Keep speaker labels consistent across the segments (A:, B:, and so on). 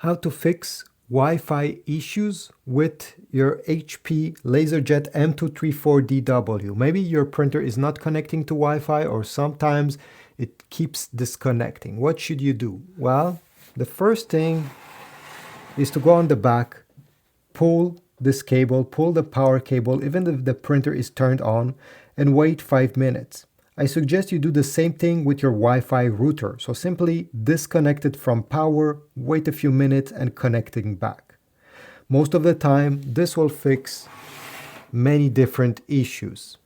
A: How to fix Wi-Fi issues with your HP LaserJet M234dw. Maybe your printer is not connecting to Wi-Fi, or sometimes it keeps disconnecting. What should you do? Well, the first thing is to go on the back, pull this cable, pull the power cable, even if the printer is turned on, and wait 5 minutes. I suggest you do the same thing with your Wi-Fi router. So simply disconnect it from power, wait a few minutes, and connecting back. Most of the time, this will fix many different issues.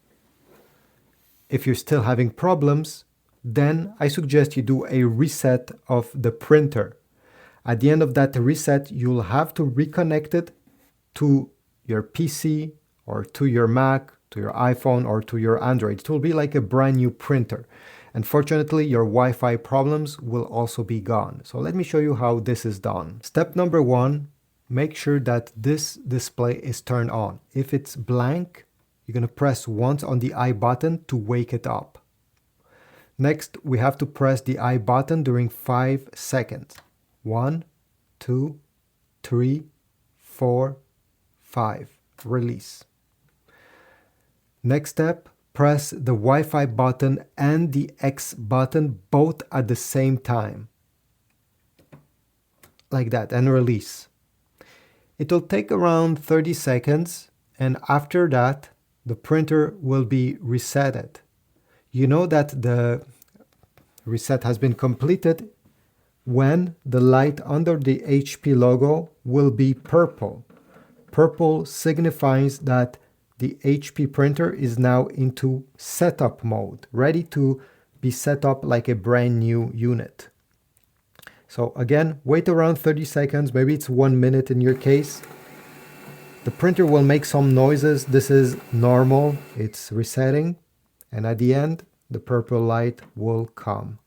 A: If you're still having problems, then I suggest you do a reset of the printer. At the end of that reset, you'll have to reconnect it to your PC or to your Mac, to your iPhone, or to your Android. It will be like a brand new printer. Unfortunately, your Wi-Fi problems will also be gone. So let me show you how this is done. Step number 1, make sure that this display is turned on. If it's blank, you're going to press once on the I button to wake it up. Next, we have to press the I button during 5 seconds. 1, 2, 3, 4, 5. Release. Next step, press the Wi-Fi button and the X button both at the same time. Like that, and release. It will take around 30 seconds, and after that, the printer will be resetted. You know that the reset has been completed when the light under the HP logo will be purple. Purple signifies that the HP printer is now into setup mode, ready to be set up like a brand new unit. So again, wait around 30 seconds, maybe it's 1 minute in your case. The printer will make some noises. This is normal, it's resetting. And at the end, the purple light will come.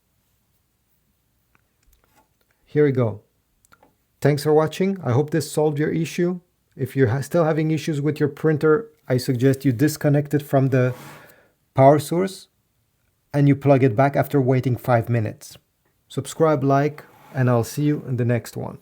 A: Here we go. Thanks for watching. I hope this solved your issue. If you're still having issues with your printer, I suggest you disconnect it from the power source and you plug it back after waiting 5 minutes. Subscribe, like, and I'll see you in the next one.